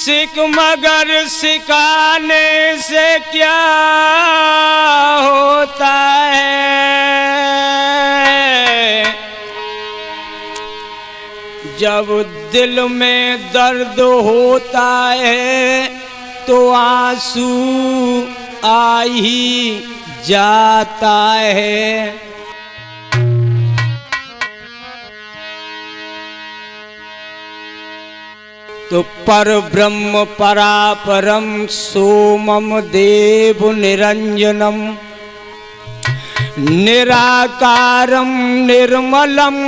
सिक मगर सिखाने से क्या होता है, जब दिल में दर्द होता है तो आंसू आ ही जाता है। तो पर ब्रह्म परापरम सोमम देव निरंजनम निराकारम निर्मलम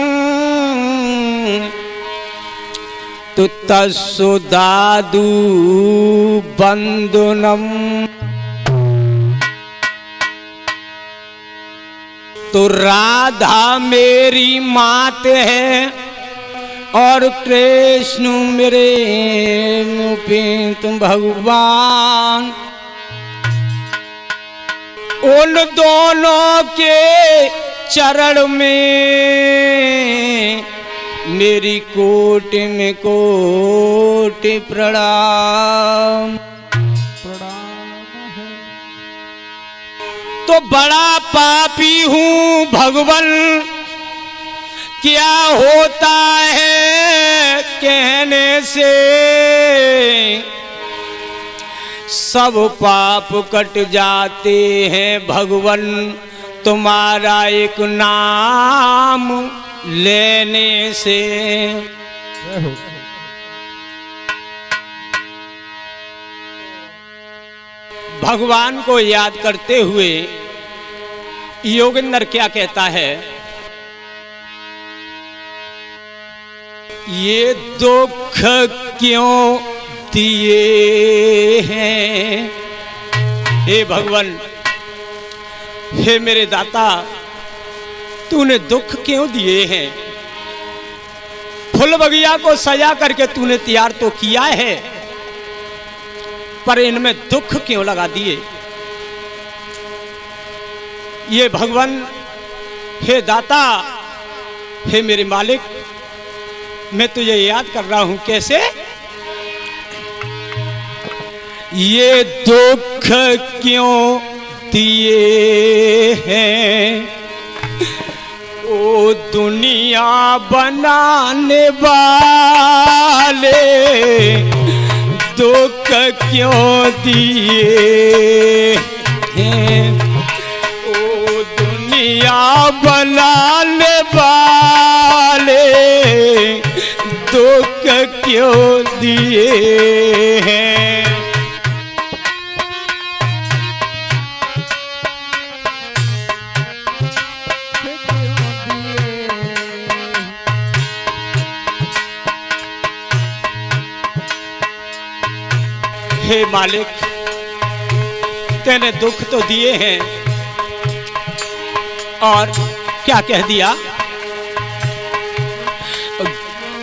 तो तत्सुदादु बंदनम। तो राधा मेरी मात है और कृष्ण मेरे मुपीत भगवान, उन दोनों के चरण में मेरी कोटि में कोटि प्रणाम। तो बड़ा पापी हूँ भगवन, क्या होता है कहने से सब पाप कट जाते हैं भगवन, तुम्हारा एक नाम लेने से। भगवान को याद करते हुए योगिंदर क्या कहता है, ये दुख क्यों दिए हैं हे भगवान, हे मेरे दाता, तूने दुख क्यों दिए हैं। फूल बगिया को सजा करके तूने तैयार तो किया है, पर इनमें दुख क्यों लगा दिए। ये भगवान, हे दाता, हे मेरे मालिक, मैं तुझे याद कर रहा हूं कैसे। ये दुख क्यों दिए हैं, ओ दुनिया बनाने वाले, दुख क्यों दिए हैं, ओ दुनिया बनाने वाले, दुख क्यों दिए हैं। हे मालिक, तेने दुख तो दिए हैं, और क्या कह दिया,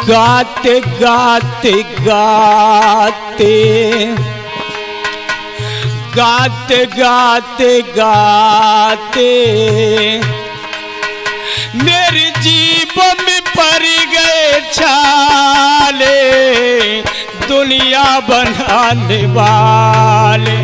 गाते गाते गाते गाते गाते गाते मेरी जीभ में पड़ गए छाले, दुनिया बनाने वाले।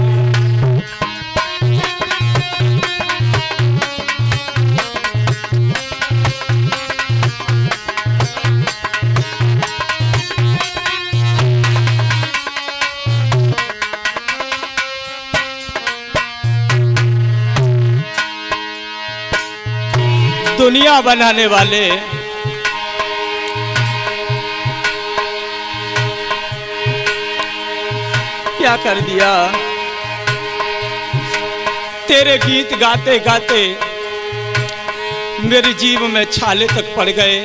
दुनिया बनाने वाले, क्या कर दिया। तेरे गीत गाते गाते मेरी जीभ में छाले तक पड़ गए,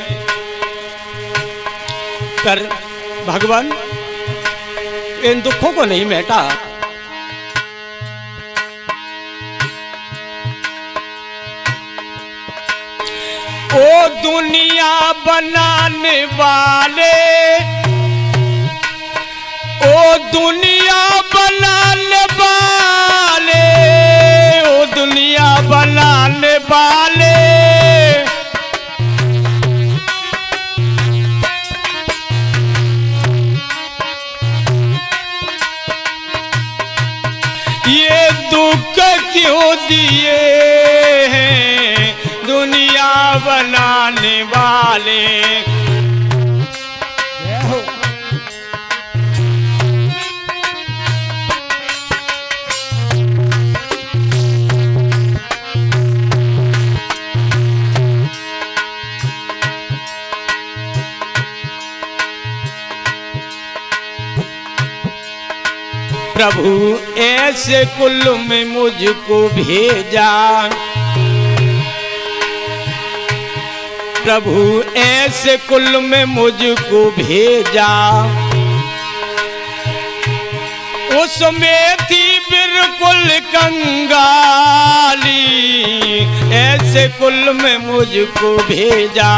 पर भगवान इन दुखों को नहीं मिटा। ओ दुनिया बनाने वाले, ओ दुनिया बनाने वाले, ओ दुनिया बनाने वाले, ये दुख क्यों दिए हैं दुनिया बनाने वाले। प्रभु ऐसे कुल में मुझको भेजा, प्रभु ऐसे कुल में मुझको भेजा, उसमें थी बिल्कुल कंगाली, ऐसे कुल में मुझको भेजा।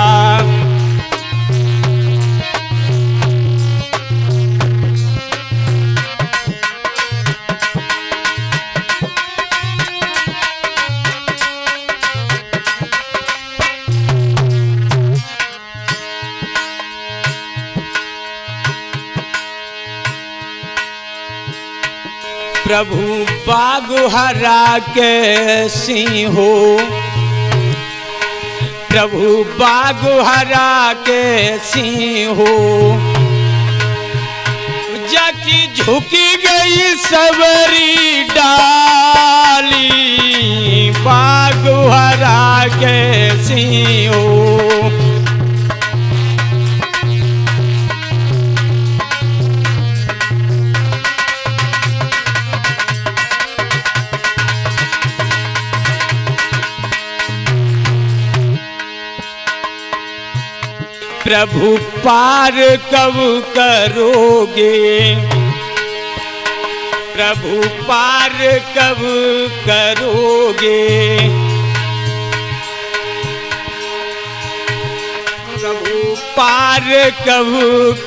प्रभु बाग हरा के सिंहो, प्रभु बाग हरा के सिंहो, जाकी झुकी गई सबरी डाली, बाग हरा के सिंहो। प्रभु पार कब करोगे, प्रभु पार कब करोगे, प्रभु पार कब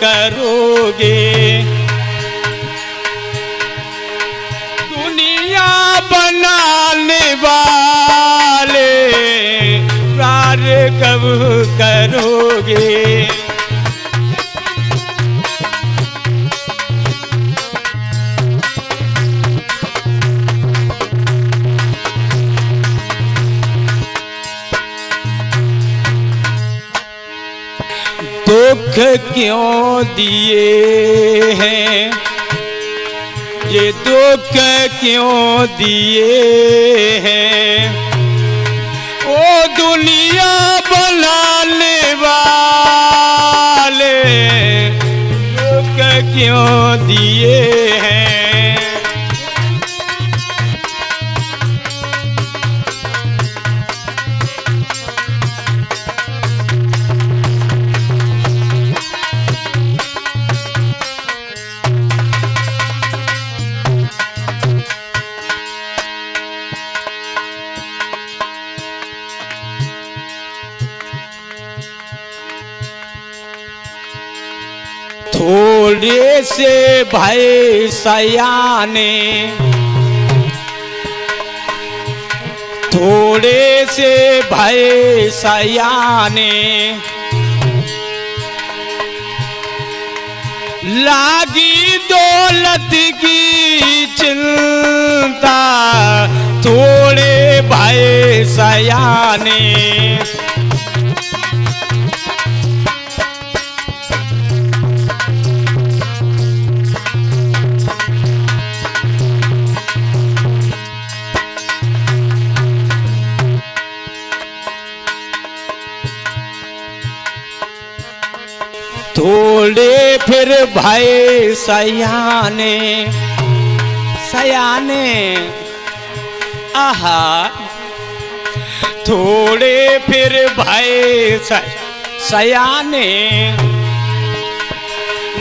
करोगे, दुनिया बनाने वाले पार कब करोगे। दुख क्यों दिए हैं, ये दुख क्यों दिए हैं, ओ दुनिया बनाने वाले दुख क्यों दिए हैं। थोड़े से भय सयाने, थोड़े से भय सयाने, लागी दौलत की चिंता, थोड़े भय सयाने। थोड़े फिर भय सयाने, सयाने आहा, थोड़े फिर भय सयाने,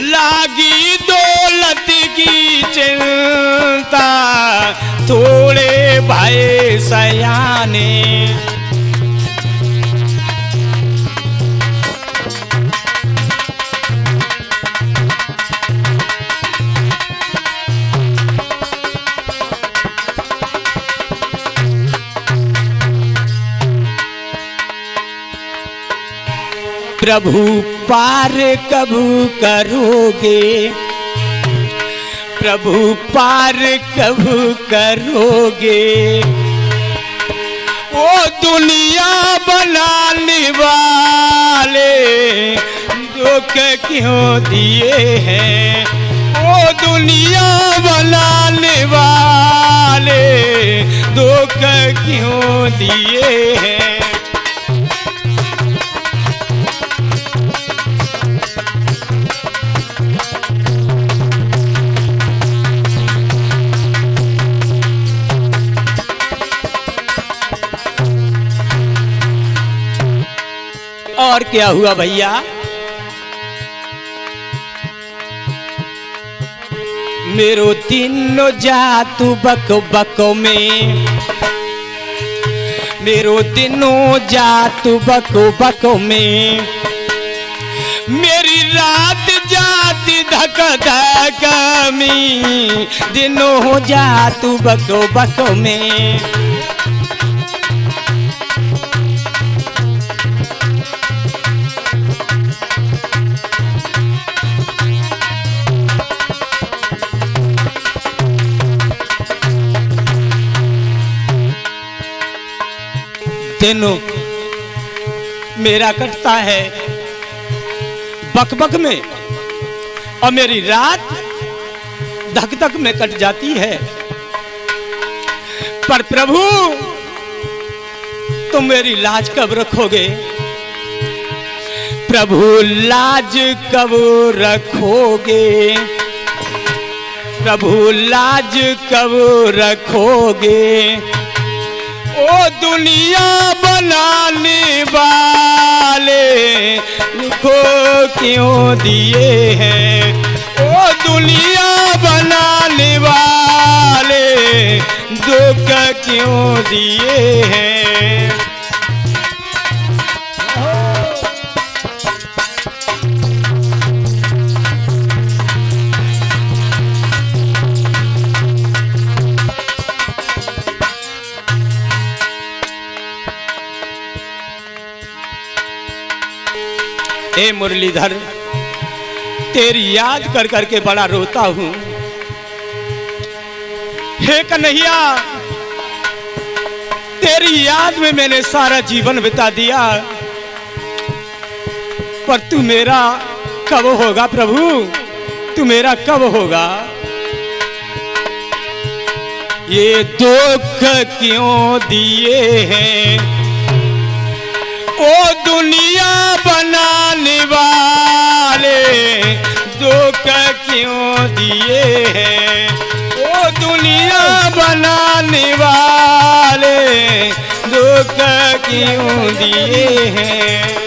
लागी दौलत की चिंता, थोड़े भय सयाने। प्रभु पार कब करोगे, प्रभु पार कब करोगे? ओ दुनिया बनाने वाले दुख क्यों दिए हैं? ओ दुनिया बनाने वाले दुख क्यों दिए हैं? और क्या हुआ भैया? मेरो तीनों जातु बको बको में, मेरो तीनों जातु बको बको में, मेरी रात जाती धक धक में, दिनों जातु बको बको में। दिनों मेरा कटता है बकबक में और मेरी रात धक धक में कट जाती है। पर प्रभु तुम मेरी लाज कब रखोगे? प्रभु लाज कब रखोगे? प्रभु लाज कब रखोगे? ओ दुनिया बनाने वाले दुखो क्यों दिए हैं? ओ दुनिया बनाने वाले दुख क्यों दिए हैं? हे मुरलीधर, तेरी याद कर करके बड़ा रोता हूं। हे कन्हैया, तेरी याद में मैंने सारा जीवन बिता दिया, पर तू मेरा कब होगा प्रभु? तू मेरा कब होगा? ये दुख क्यों दिए हैं? ओ दुनिया बनाने वाले दुख क्यों दिए हैं? ओ दुनिया बनाने वाले दुख क्यों दिए हैं?